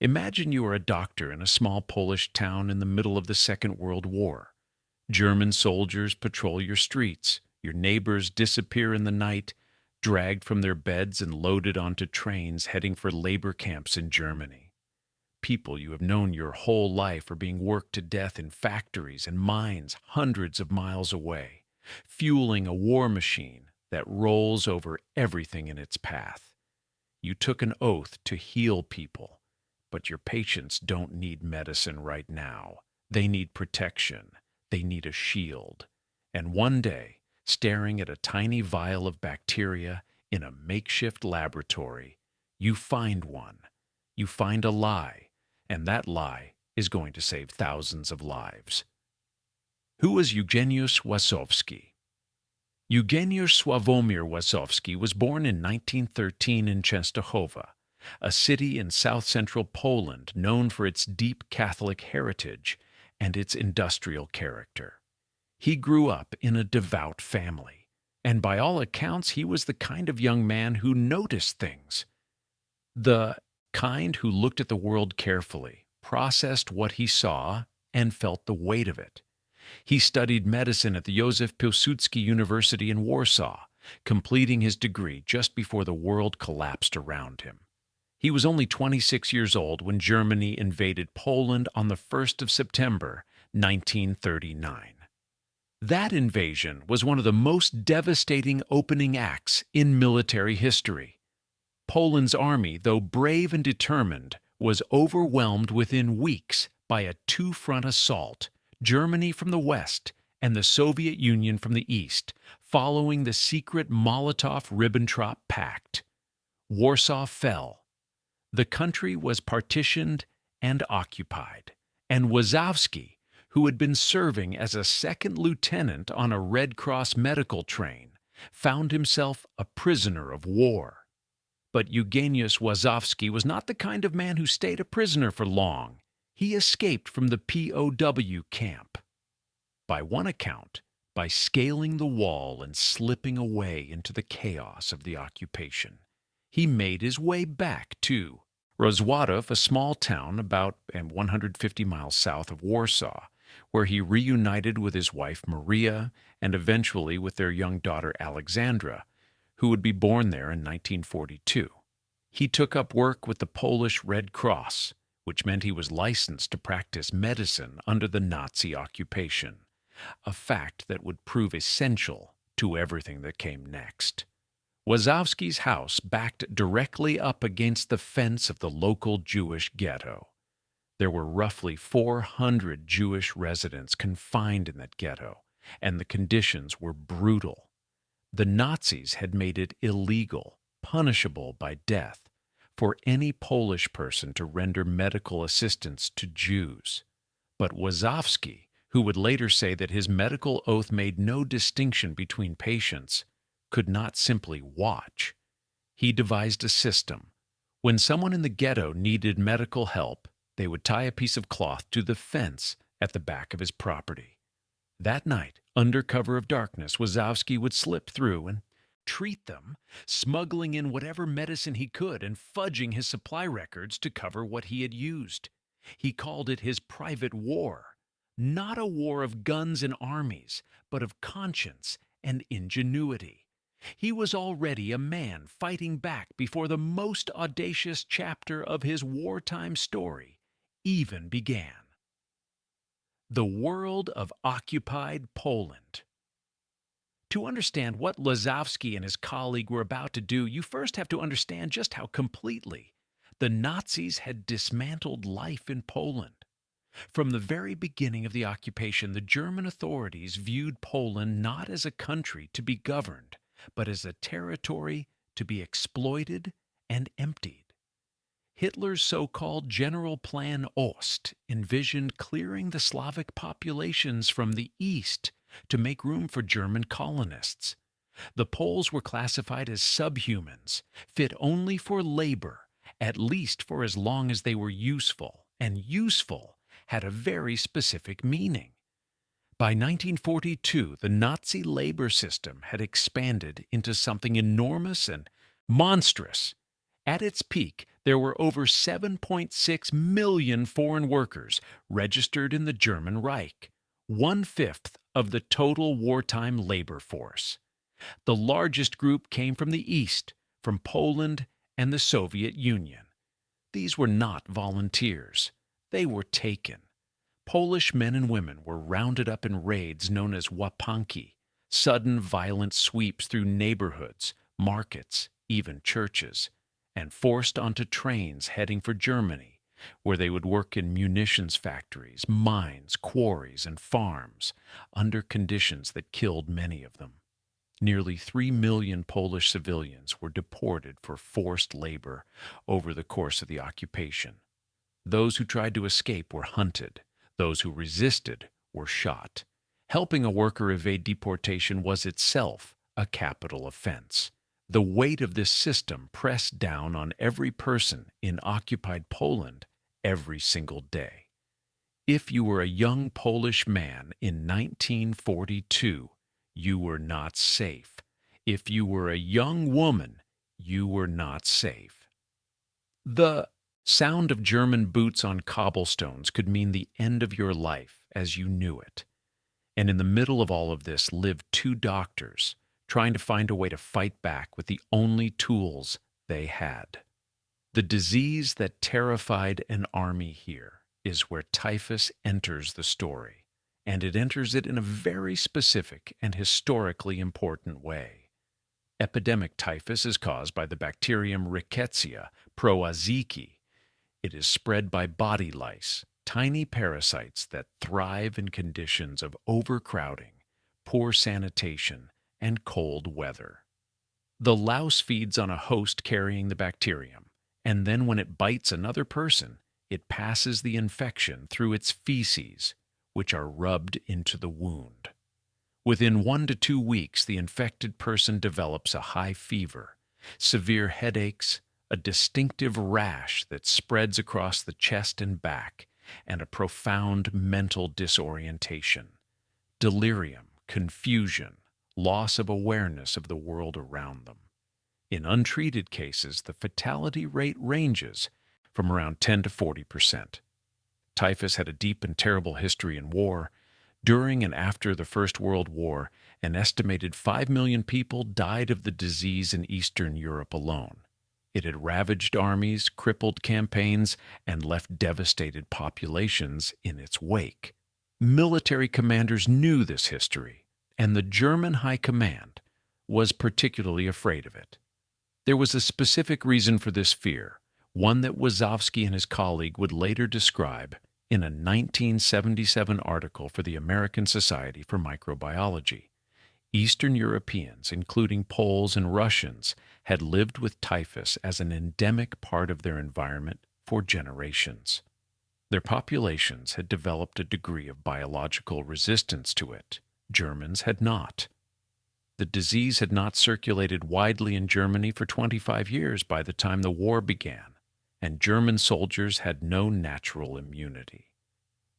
Imagine you are a doctor in a small Polish town in the middle of the Second World War. German soldiers patrol your streets. Your neighbors disappear in the night, dragged from their beds and loaded onto trains heading for labor camps in Germany. People you have known your whole life are being worked to death in factories and mines hundreds of miles away, fueling a war machine that rolls over everything in its path. You took an oath to heal people, but your patients don't need medicine right now. They need protection. They need a shield. And one day, staring at a tiny vial of bacteria in a makeshift laboratory, you find one. You find a lie, and that lie is going to save thousands of lives. Who was Eugeniusz Łazowski? Eugeniusz Sławomir Łazowski was born in 1913 in Częstochowa, a city in south-central Poland known for its deep Catholic heritage and its industrial character. He grew up in a devout family, and by all accounts he was the kind of young man who noticed things. The kind who looked at the world carefully, processed what he saw, and felt the weight of it. He studied medicine at the Józef Piłsudski University in Warsaw, completing his degree just before the world collapsed around him. He was only 26 years old when Germany invaded Poland on the 1st of September, 1939. That invasion was one of the most devastating opening acts in military history. Poland's army, though brave and determined, was overwhelmed within weeks by a two-front assault, Germany from the west and the Soviet Union from the east, following the secret Molotov-Ribbentrop Pact. Warsaw fell. The country was partitioned and occupied, and Łazowski, who had been serving as a second lieutenant on a Red Cross medical train, found himself a prisoner of war. But Eugeniusz Łazowski was not the kind of man who stayed a prisoner for long. He escaped from the POW camp. By one account, by scaling the wall and slipping away into the chaos of the occupation. He made his way back to Rozwadów, a small town about 150 miles south of Warsaw, where he reunited with his wife Maria and eventually with their young daughter Alexandra, who would be born there in 1942. He took up work with the Polish Red Cross, which meant he was licensed to practice medicine under the Nazi occupation, a fact that would prove essential to everything that came next. Łazowski's house backed directly up against the fence of the local Jewish ghetto. There were roughly 400 Jewish residents confined in that ghetto, and the conditions were brutal. The Nazis had made it illegal, punishable by death, for any Polish person to render medical assistance to Jews. But Łazowski, who would later say that his medical oath made no distinction between patients, could not simply watch. He devised a system. When someone in the ghetto needed medical help, they would tie a piece of cloth to the fence at the back of his property. That night, under cover of darkness, Łazowski would slip through and treat them, smuggling in whatever medicine he could and fudging his supply records to cover what he had used. He called it his private war, not a war of guns and armies, but of conscience and ingenuity. He was already a man fighting back before the most audacious chapter of his wartime story even began. The world of occupied Poland. To understand what Łazowski and his colleague were about to do, you first have to understand just how completely the Nazis had dismantled life in Poland. From the very beginning of the occupation, the German authorities viewed Poland not as a country to be governed, but as a territory to be exploited and emptied. Hitler's so-called General Plan Ost envisioned clearing the Slavic populations from the east to make room for German colonists. The Poles were classified as subhumans, fit only for labor, at least for as long as they were useful, and useful had a very specific meaning. By 1942, the Nazi labor system had expanded into something enormous and monstrous, At its peak, there were over 7.6 million foreign workers registered in the German Reich, one-fifth of the total wartime labor force. The largest group came from the East, from Poland and the Soviet Union. These were not volunteers. They were taken. Polish men and women were rounded up in raids known as łapanki, sudden violent sweeps through neighborhoods, markets, even churches, and forced onto trains heading for Germany, where they would work in munitions factories, mines, quarries, and farms, under conditions that killed many of them. Nearly 3 million Polish civilians were deported for forced labor over the course of the occupation. Those who tried to escape were hunted. Those who resisted were shot. Helping a worker evade deportation was itself a capital offense. The weight of this system pressed down on every person in occupied Poland every single day. If you were a young Polish man in 1942, you were not safe. If you were a young woman, you were not safe. The sound of German boots on cobblestones could mean the end of your life as you knew it. And in the middle of all of this lived two doctors, trying to find a way to fight back with the only tools they had. The disease that terrified an army here is where typhus enters the story, and it enters it in a very specific and historically important way. Epidemic typhus is caused by the bacterium Rickettsia proaziki. It is spread by body lice, tiny parasites that thrive in conditions of overcrowding, poor sanitation, and cold weather. The louse feeds on a host carrying the bacterium, and then when it bites another person, it passes the infection through its feces, which are rubbed into the wound. Within 1 to 2 weeks, the infected person develops a high fever, severe headaches, a distinctive rash that spreads across the chest and back, and a profound mental disorientation, delirium, confusion, loss of awareness of the world around them. In untreated cases, the fatality rate ranges from around 10 to 40%. Typhus had a deep and terrible history in war. During and after the First World War, an estimated 5 million people died of the disease in Eastern Europe alone. It had ravaged armies, crippled campaigns, and left devastated populations in its wake. Military commanders knew this history, and the German High Command was particularly afraid of it. There was a specific reason for this fear, one that Łazowski and his colleague would later describe in a 1977 article for the American Society for Microbiology. Eastern Europeans, including Poles and Russians, had lived with typhus as an endemic part of their environment for generations. Their populations had developed a degree of biological resistance to it. Germans had not. The disease had not circulated widely in Germany for 25 years by the time the war began, and German soldiers had no natural immunity.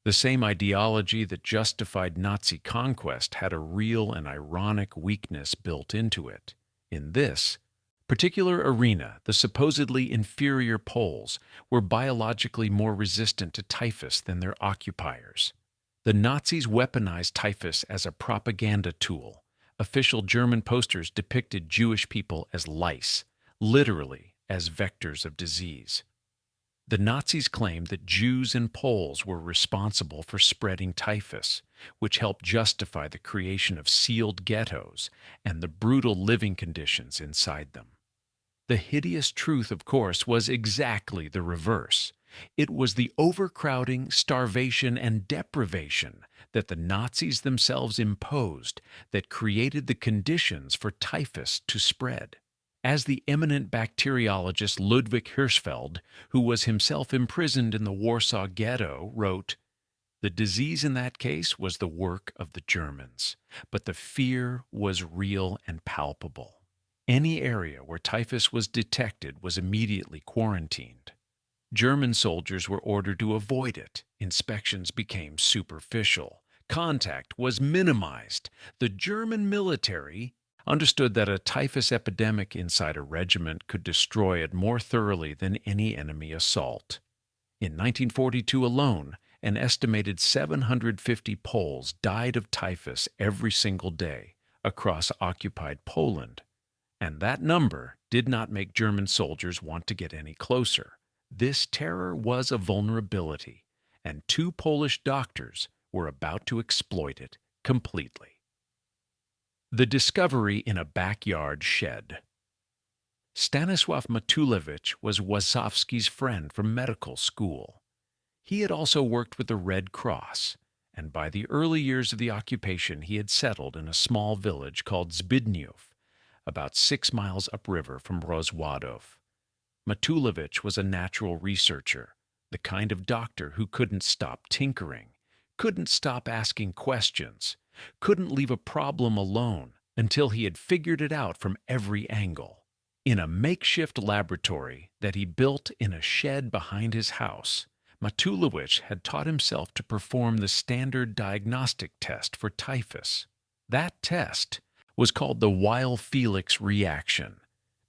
The same ideology that justified Nazi conquest had a real and ironic weakness built into it. In this particular arena, the supposedly inferior Poles were biologically more resistant to typhus than their occupiers. The Nazis weaponized typhus as a propaganda tool. Official German posters depicted Jewish people as lice, literally as vectors of disease. The Nazis claimed that Jews and Poles were responsible for spreading typhus, which helped justify the creation of sealed ghettos and the brutal living conditions inside them. The hideous truth, of course, was exactly the reverse. It was the overcrowding, starvation, and deprivation that the Nazis themselves imposed that created the conditions for typhus to spread. As the eminent bacteriologist Ludwig Hirschfeld, who was himself imprisoned in the Warsaw Ghetto, wrote, "The disease in that case was the work of the Germans, but the fear was real and palpable. Any area where typhus was detected was immediately quarantined. German soldiers were ordered to avoid it. Inspections became superficial. Contact was minimized. The German military understood that a typhus epidemic inside a regiment could destroy it more thoroughly than any enemy assault. In 1942 alone, an estimated 750 Poles died of typhus every single day across occupied Poland. And that number did not make German soldiers want to get any closer. This terror was a vulnerability, and two Polish doctors were about to exploit it completely. The discovery in a backyard shed. Stanisław Matulewicz was Łazowski's friend from medical school. He had also worked with the Red Cross, and by the early years of the occupation he had settled in a small village called Zbigniew, about 6 miles upriver from Rozwadów. Matulewicz was a natural researcher, the kind of doctor who couldn't stop tinkering, couldn't stop asking questions, couldn't leave a problem alone until he had figured it out from every angle. In a makeshift laboratory that he built in a shed behind his house, Matulewicz had taught himself to perform the standard diagnostic test for typhus. That test was called the Weil-Felix reaction,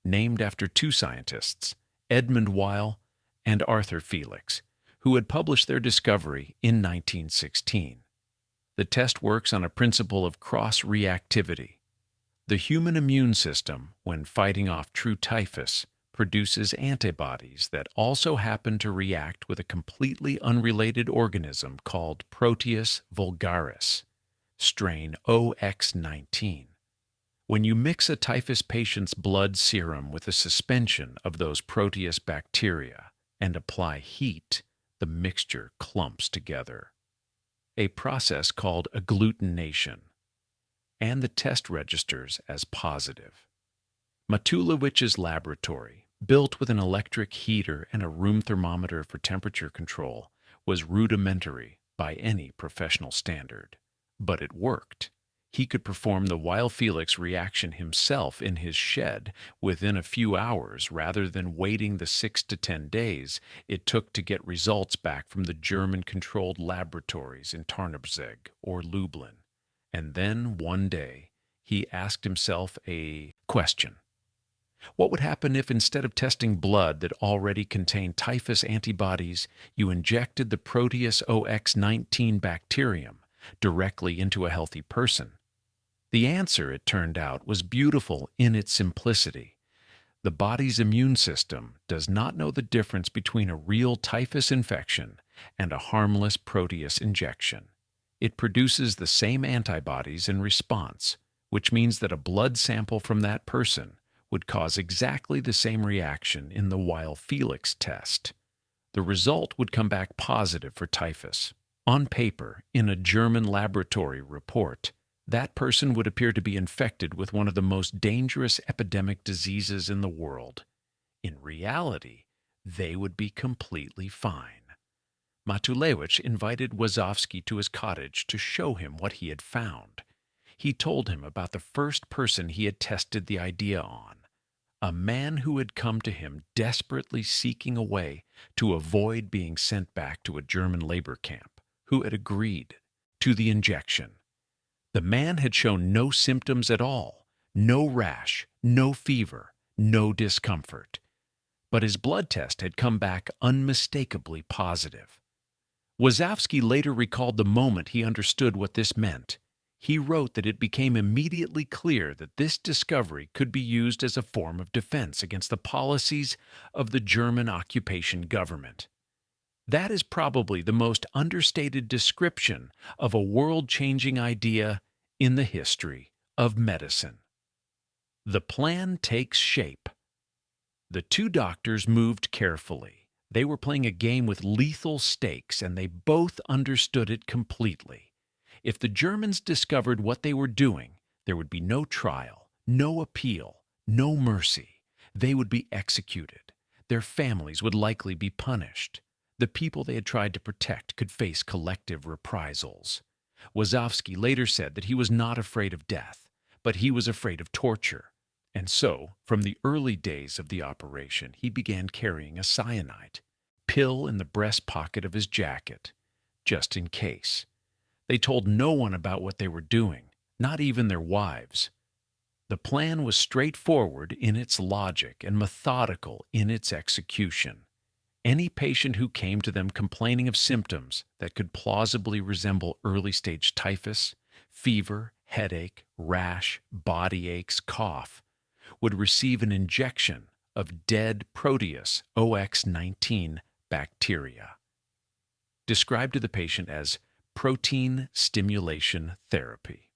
named after two scientists, Edmund Weil and Arthur Felix, who had published their discovery in 1916. The test works on a principle of cross-reactivity. The human immune system, when fighting off true typhus, produces antibodies that also happen to react with a completely unrelated organism called Proteus vulgaris, strain OX19. When you mix a typhus patient's blood serum with a suspension of those Proteus bacteria and apply heat, the mixture clumps together. A process called agglutination, and the test registers as positive. Matulewicz's laboratory, built with an electric heater and a room thermometer for temperature control, was rudimentary by any professional standard. But it worked. He could perform the Weil-Felix reaction himself in his shed within a few hours rather than waiting the 6 to 10 days it took to get results back from the German-controlled laboratories in Tarnobrzeg or Lublin. And then, one day, he asked himself a question. What would happen if instead of testing blood that already contained typhus antibodies, you injected the Proteus OX19 bacterium directly into a healthy person? The answer, it turned out, was beautiful in its simplicity. The body's immune system does not know the difference between a real typhus infection and a harmless Proteus injection. It produces the same antibodies in response, which means that a blood sample from that person would cause exactly the same reaction in the Weil-Felix test. The result would come back positive for typhus. On paper, in a German laboratory report, that person would appear to be infected with one of the most dangerous epidemic diseases in the world. In reality, they would be completely fine. Matulewicz invited Łazowski to his cottage to show him what he had found. He told him about the first person he had tested the idea on, a man who had come to him desperately seeking a way to avoid being sent back to a German labor camp, who had agreed to the injection. The man had shown no symptoms at all, no rash, no fever, no discomfort. But his blood test had come back unmistakably positive. Łazowski later recalled the moment he understood what this meant. He wrote that it became immediately clear that this discovery could be used as a form of defense against the policies of the German occupation government. That is probably the most understated description of a world-changing idea in the history of medicine. The plan takes shape. The two doctors moved carefully. They were playing a game with lethal stakes, and they both understood it completely. If the Germans discovered what they were doing, there would be no trial, no appeal, no mercy. They would be executed. Their families would likely be punished. The people they had tried to protect could face collective reprisals. Łazowski later said that he was not afraid of death, but he was afraid of torture. And so, from the early days of the operation, he began carrying a cyanide pill in the breast pocket of his jacket, just in case. They told no one about what they were doing, not even their wives. The plan was straightforward in its logic and methodical in its execution. Any patient who came to them complaining of symptoms that could plausibly resemble early-stage typhus, fever, headache, rash, body aches, cough, would receive an injection of dead Proteus OX19 bacteria, described to the patient as protein stimulation therapy.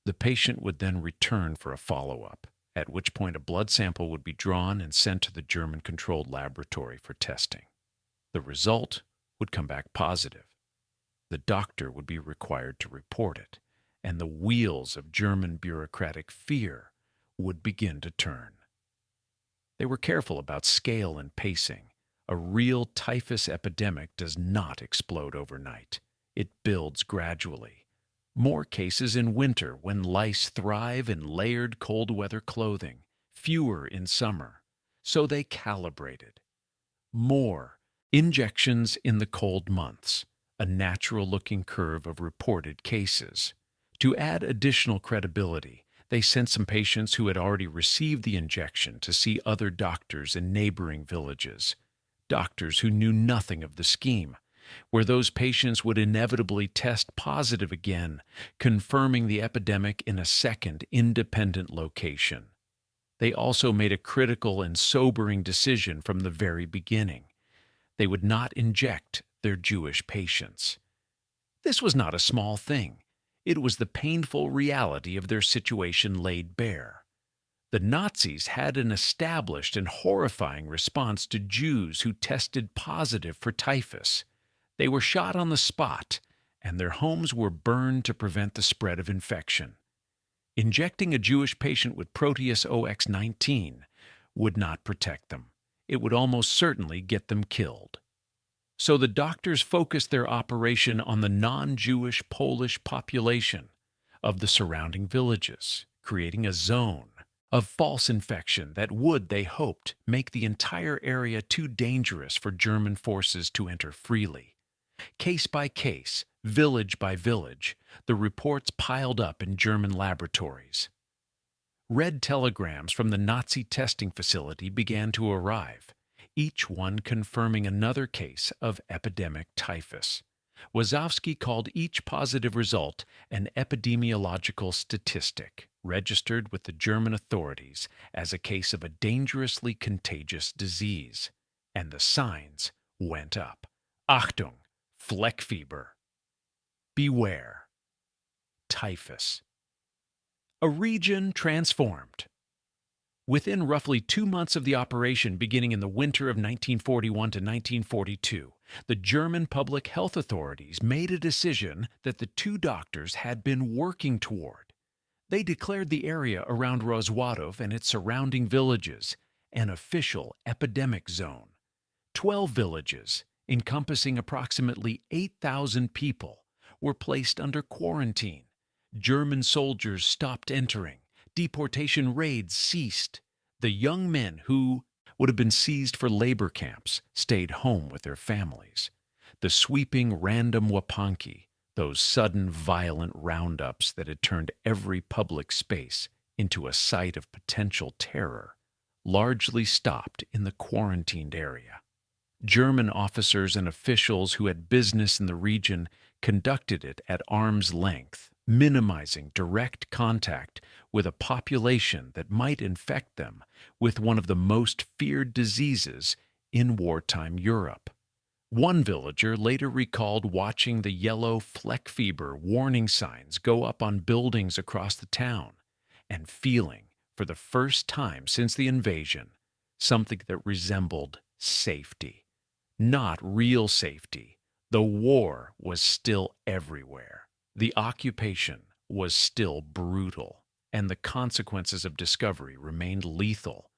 The patient would then return for a follow-up, at which point a blood sample would be drawn and sent to the German-controlled laboratory for testing. The result would come back positive. The doctor would be required to report it, and the wheels of German bureaucratic fear would begin to turn. They were careful about scale and pacing. A real typhus epidemic does not explode overnight. It builds gradually. More cases in winter when lice thrive in layered cold weather clothing, fewer in summer. So they calibrated. More injections in the cold months, a natural-looking curve of reported cases. To add additional credibility, they sent some patients who had already received the injection to see other doctors in neighboring villages, doctors who knew nothing of the scheme, where those patients would inevitably test positive again, confirming the epidemic in a second independent location. They also made a critical and sobering decision from the very beginning. They would not inject their Jewish patients. This was not a small thing. It was the painful reality of their situation laid bare. The Nazis had an established and horrifying response to Jews who tested positive for typhus. They were shot on the spot, and their homes were burned to prevent the spread of infection. Injecting a Jewish patient with Proteus OX19 would not protect them. It would almost certainly get them killed. So the doctors focused their operation on the non-Jewish Polish population of the surrounding villages, creating a zone of false infection that would, they hoped, make the entire area too dangerous for German forces to enter freely. Case by case, village by village, the reports piled up in German laboratories. Red telegrams from the Nazi testing facility began to arrive, each one confirming another case of epidemic typhus. Łazowski called each positive result an epidemiological statistic, registered with the German authorities as a case of a dangerously contagious disease. And the signs went up. Achtung! Fleckfieber. Beware. Typhus. A region transformed. Within roughly 2 months of the operation beginning in the winter of 1941 to 1942, the German public health authorities made a decision that the two doctors had been working toward. They declared the area around Rozwadów and its surrounding villages an official epidemic zone. 12 villages, encompassing approximately 8,000 people, were placed under quarantine. German soldiers stopped entering. Deportation raids ceased. The young men who would have been seized for labor camps stayed home with their families. The sweeping random łapanki, those sudden violent roundups that had turned every public space into a site of potential terror, largely stopped in the quarantined area. German officers and officials who had business in the region conducted it at arm's length, minimizing direct contact with a population that might infect them with one of the most feared diseases in wartime Europe. One villager later recalled watching the yellow fleck fever warning signs go up on buildings across the town and feeling, for the first time since the invasion, something that resembled safety. Not real safety. The war was still everywhere. The occupation was still brutal, and the consequences of discovery remained lethal,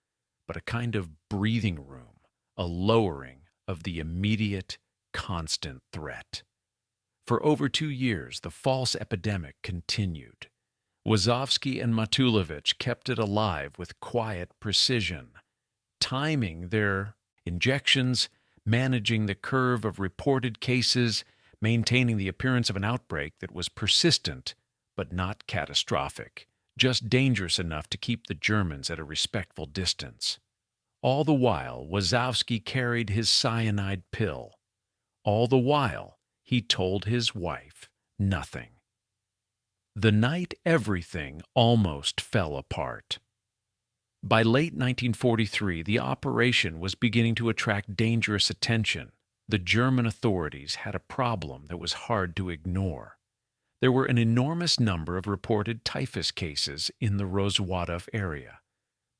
but a kind of breathing room, a lowering of the immediate, constant threat. For over 2 years, the false epidemic continued. Łazowski and Matulewicz kept it alive with quiet precision, timing their injections, managing the curve of reported cases, maintaining the appearance of an outbreak that was persistent but not catastrophic, just dangerous enough to keep the Germans at a respectful distance. All the while, Łazowski carried his cyanide pill. All the while, he told his wife nothing. The night everything almost fell apart. By late 1943, the operation was beginning to attract dangerous attention. The German authorities had a problem that was hard to ignore. There were an enormous number of reported typhus cases in the Rozwadów area,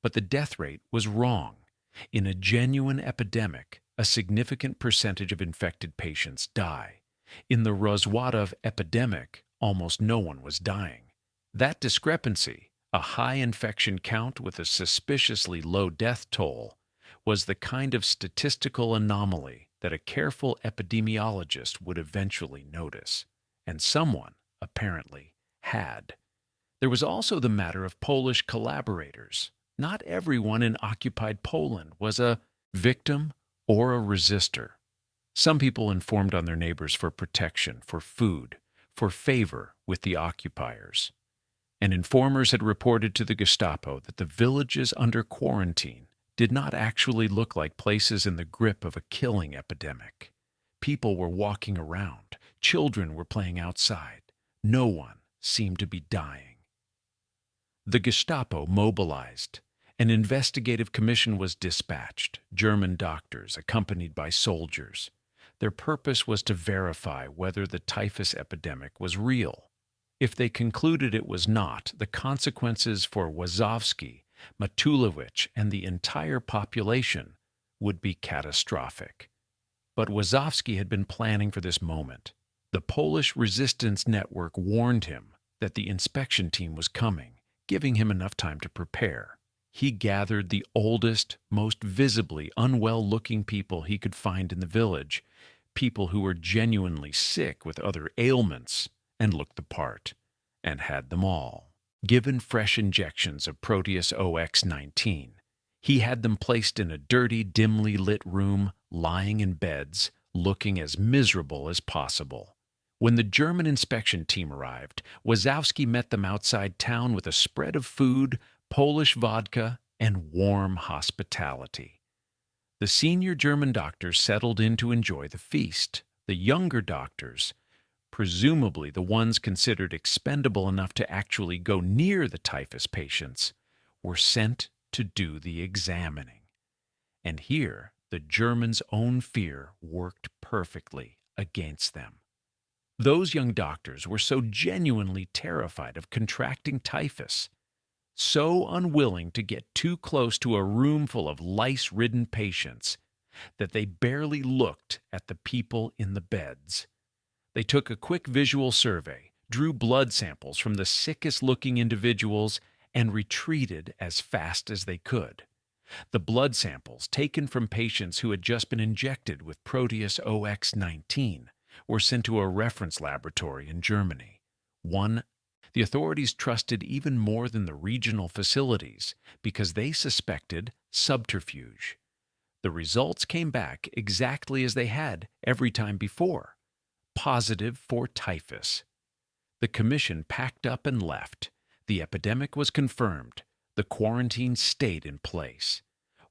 but the death rate was wrong. In a genuine epidemic, a significant percentage of infected patients die. In the Rozwadów epidemic, almost no one was dying. That discrepancy, a high infection count with a suspiciously low death toll, was the kind of statistical anomaly that a careful epidemiologist would eventually notice. And someone, apparently, had. There was also the matter of Polish collaborators. Not everyone in occupied Poland was a victim or a resistor. Some people informed on their neighbors for protection, for food, for favor with the occupiers. And informers had reported to the Gestapo that the villages under quarantine did not actually look like places in the grip of a killing epidemic. People were walking around. Children were playing outside. No one seemed to be dying. The Gestapo mobilized. An investigative commission was dispatched, German doctors accompanied by soldiers. Their purpose was to verify whether the typhus epidemic was real. If they concluded it was not, the consequences for Łazowski, Matulewicz, and the entire population would be catastrophic. But Łazowski had been planning for this moment. The Polish resistance network warned him that the inspection team was coming, giving him enough time to prepare. He gathered the oldest, most visibly unwell-looking people he could find in the village, people who were genuinely sick with other ailments and looked the part, and had them all. Given fresh injections of Proteus OX-19, he had them placed in a dirty, dimly lit room, lying in beds, looking as miserable as possible. When the German inspection team arrived, Łazowski met them outside town with a spread of food, Polish vodka, and warm hospitality. The senior German doctors settled in to enjoy the feast. The younger doctors, presumably the ones considered expendable enough to actually go near the typhus patients, were sent to do the examining. And here, the Germans' own fear worked perfectly against them. Those young doctors were so genuinely terrified of contracting typhus, so unwilling to get too close to a room full of lice-ridden patients, that they barely looked at the people in the beds. They took a quick visual survey, drew blood samples from the sickest-looking individuals, and retreated as fast as they could. The blood samples, taken from patients who had just been injected with Proteus OX-19, were sent to a reference laboratory in Germany. One the authorities trusted even more than the regional facilities because they suspected subterfuge. The results came back exactly as they had every time before, positive for typhus. The commission packed up and left. The epidemic was confirmed. The quarantine stayed in place.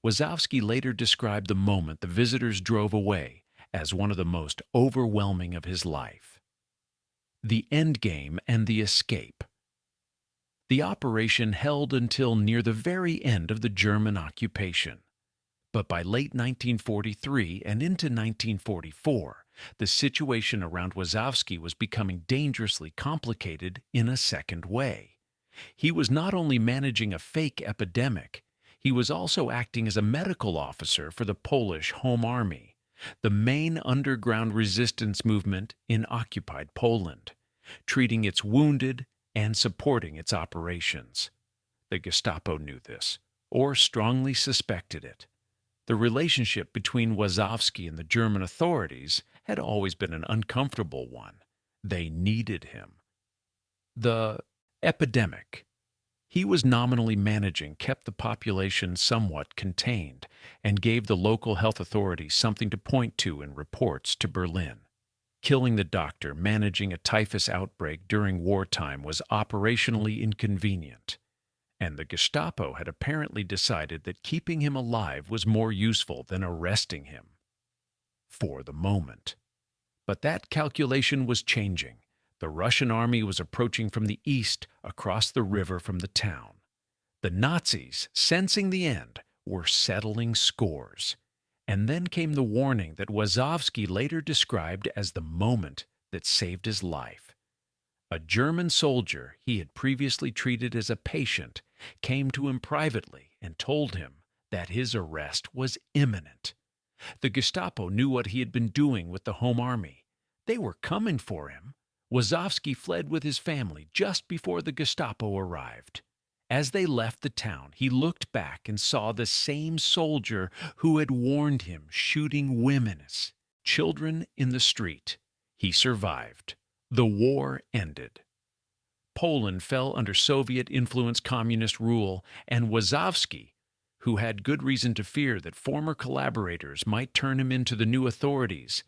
Łazowski later described the moment the visitors drove away as one of the most overwhelming of his life. The endgame and the escape. The operation held until near the very end of the German occupation. But by late 1943 and into 1944, the situation around Łazowski was becoming dangerously complicated in a second way. He was not only managing a fake epidemic, he was also acting as a medical officer for the Polish Home Army, the main underground resistance movement in occupied Poland, treating its wounded and supporting its operations. The Gestapo knew this, or strongly suspected it. The relationship between Łazowski and the German authorities had always been an uncomfortable one. They needed him. The epidemic he was nominally managing kept the population somewhat contained and gave the local health authorities something to point to in reports to Berlin. Killing the doctor managing a typhus outbreak during wartime was operationally inconvenient, and the Gestapo had apparently decided that keeping him alive was more useful than arresting him. For the moment. But that calculation was changing. The Russian army was approaching from the east across the river from the town. The Nazis, sensing the end, were settling scores. And then came the warning that Łazowski later described as the moment that saved his life. A German soldier he had previously treated as a patient came to him privately and told him that his arrest was imminent. The Gestapo knew what he had been doing with the Home Army. They were coming for him. Łazowski fled with his family just before the Gestapo arrived. As they left the town, he looked back and saw the same soldier who had warned him shooting women, children in the street. He survived. The war ended. Poland fell under Soviet-influenced communist rule, and Łazowski, who had good reason to fear that former collaborators might turn him into the new authorities,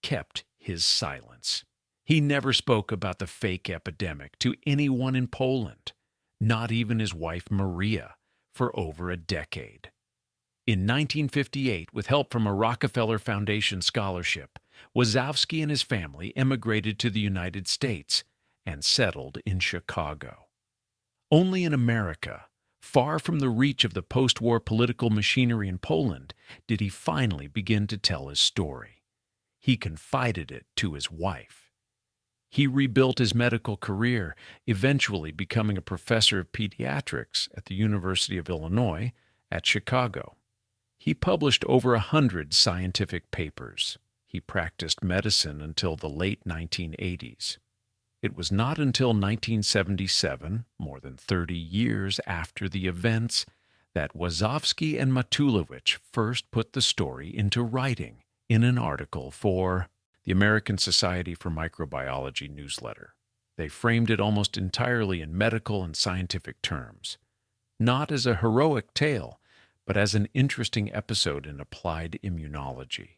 kept his silence. He never spoke about the fake epidemic to anyone in Poland, not even his wife Maria, for over a decade. In 1958, with help from a Rockefeller Foundation scholarship, Łazowski and his family emigrated to the United States and settled in Chicago. Only in America, far from the reach of the post-war political machinery in Poland, did he finally begin to tell his story. He confided it to his wife. He rebuilt his medical career, eventually becoming a professor of pediatrics at the University of Illinois at Chicago. He published over 100 scientific papers. He practiced medicine until the late 1980s. It was not until 1977, more than 30 years after the events, that Łazowski and Matulewicz first put the story into writing in an article for the American Society for Microbiology newsletter. They framed it almost entirely in medical and scientific terms, not as a heroic tale, but as an interesting episode in applied immunology.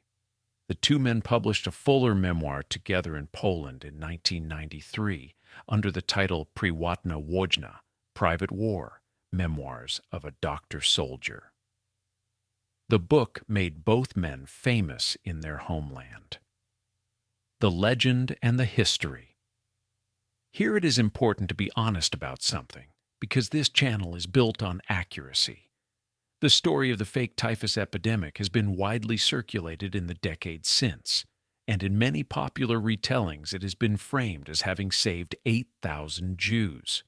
The two men published a fuller memoir together in Poland in 1993 under the title Prywatna Wojna, Private War, Memoirs of a Doctor Soldier. The book made both men famous in their homeland. The legend and the history. Here it is important to be honest about something, because this channel is built on accuracy. The story of the fake typhus epidemic has been widely circulated in the decades since, and in many popular retellings it has been framed as having saved 8,000 Jews.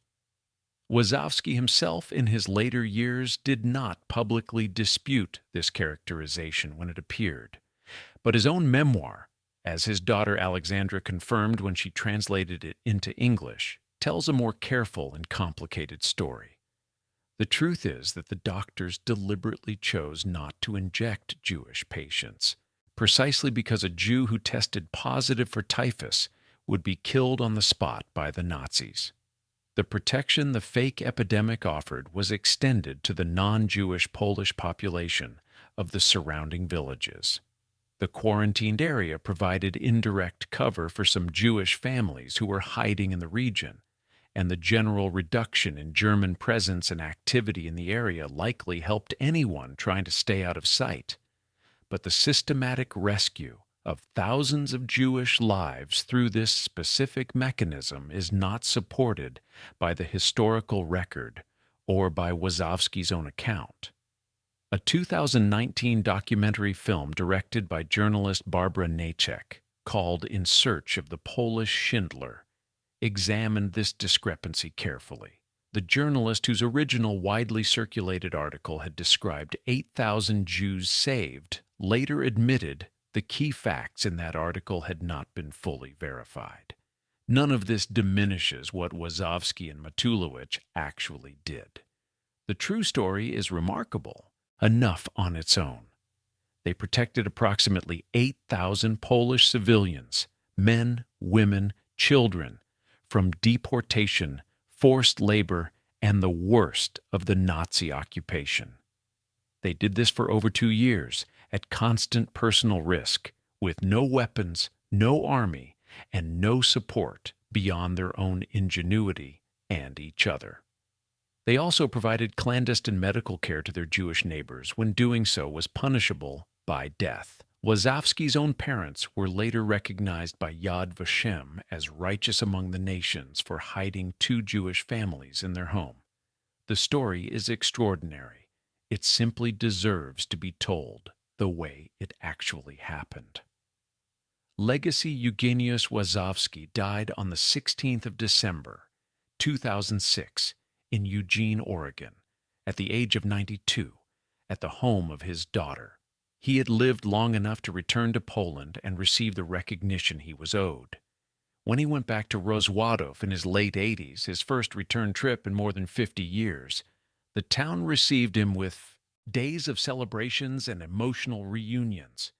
Łazowski himself in his later years did not publicly dispute this characterization when it appeared, but his own memoir, as his daughter Alexandra confirmed when she translated it into English, tells a more careful and complicated story. The truth is that the doctors deliberately chose not to inject Jewish patients, precisely because a Jew who tested positive for typhus would be killed on the spot by the Nazis. The protection the fake epidemic offered was extended to the non-Jewish Polish population of the surrounding villages. The quarantined area provided indirect cover for some Jewish families who were hiding in the region, and the general reduction in German presence and activity in the area likely helped anyone trying to stay out of sight. But the systematic rescue of thousands of Jewish lives through this specific mechanism is not supported by the historical record or by Łazowski's own account. A 2019 documentary film directed by journalist Barbara Nachek, called In Search of the Polish Schindler, examined this discrepancy carefully. The journalist, whose original widely circulated article had described 8,000 Jews saved, later admitted the key facts in that article had not been fully verified. None of this diminishes what Łazowski and Matulewicz actually did. The true story is remarkable enough on its own. They protected approximately 8,000 Polish civilians, men, women, children, from deportation, forced labor, and the worst of the Nazi occupation. They did this for over 2 years, at constant personal risk, with no weapons, no army, and no support beyond their own ingenuity and each other. They also provided clandestine medical care to their Jewish neighbors when doing so was punishable by death. Łazowski's own parents were later recognized by Yad Vashem as righteous among the nations for hiding two Jewish families in their home. The story is extraordinary. It simply deserves to be told the way it actually happened. Legacy Eugeniusz Łazowski died on the 16th of December, 2006, in Eugene, Oregon, at the age of 92, at the home of his daughter. He had lived long enough to return to Poland and receive the recognition he was owed. When he went back to Rozwadów in his late 80s, his first return trip in more than 50 years, the town received him with days of celebrations and emotional reunions.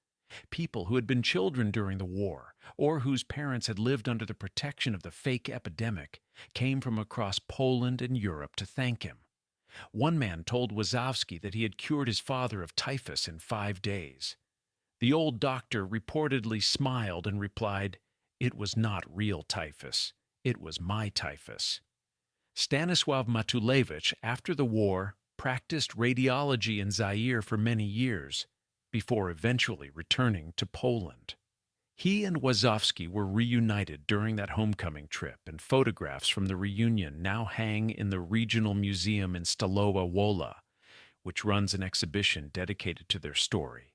People who had been children during the war, or whose parents had lived under the protection of the fake epidemic, came from across Poland and Europe to thank him. One man told Łazowski that he had cured his father of typhus in 5 days. The old doctor reportedly smiled and replied, "It was not real typhus. It was my typhus." Stanisław Matulewicz, after the war, practiced radiology in Zaire for many years, before eventually returning to Poland. He and Łazowski were reunited during that homecoming trip, and photographs from the reunion now hang in the regional museum in Stalowa Wola, which runs an exhibition dedicated to their story.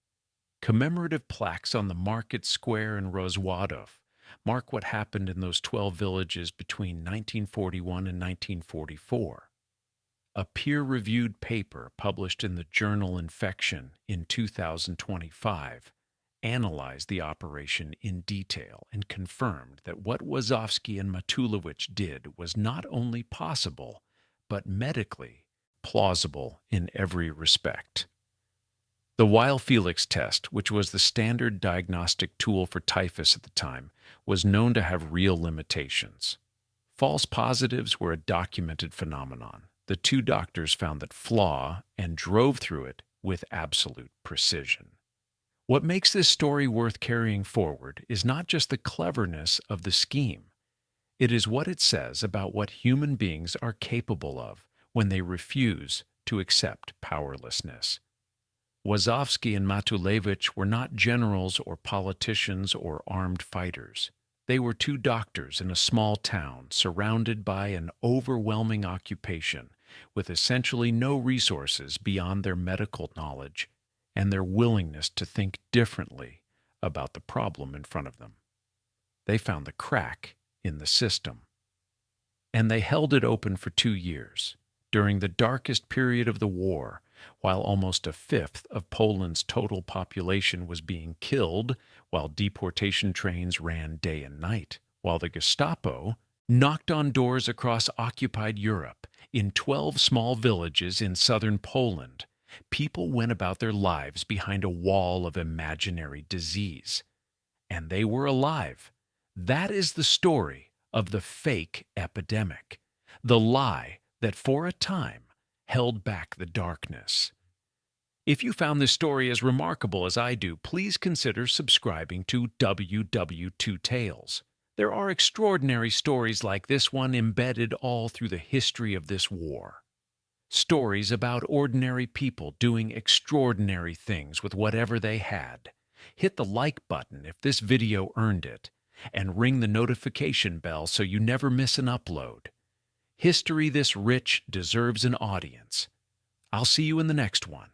Commemorative plaques on the market square in Rozwadów mark what happened in those 12 villages between 1941 and 1944. A peer-reviewed paper published in the journal Infection in 2025 analyzed the operation in detail and confirmed that what Łazowski and Matulewicz did was not only possible, but medically plausible in every respect. The Weil-Felix test, which was the standard diagnostic tool for typhus at the time, was known to have real limitations. False positives were a documented phenomenon. The two doctors found that flaw and drove through it with absolute precision. What makes this story worth carrying forward is not just the cleverness of the scheme. It is what it says about what human beings are capable of when they refuse to accept powerlessness. Łazowski and Matulewicz were not generals or politicians or armed fighters. They were two doctors in a small town surrounded by an overwhelming occupation with essentially no resources beyond their medical knowledge and their willingness to think differently about the problem in front of them. They found the crack in the system. And they held it open for 2 years, during the darkest period of the war, while almost a fifth of Poland's total population was being killed, while deportation trains ran day and night, while the Gestapo knocked on doors across occupied Europe in 12 small villages in southern Poland. People went about their lives behind a wall of imaginary disease. And they were alive. That is the story of the fake epidemic, the lie that for a time held back the darkness. If you found this story as remarkable as I do, please consider subscribing to WW2 Tales. There are extraordinary stories like this one embedded all through the history of this war. Stories about ordinary people doing extraordinary things with whatever they had. Hit the like button if this video earned it, and ring the notification bell so you never miss an upload. History this rich deserves an audience. I'll see you in the next one.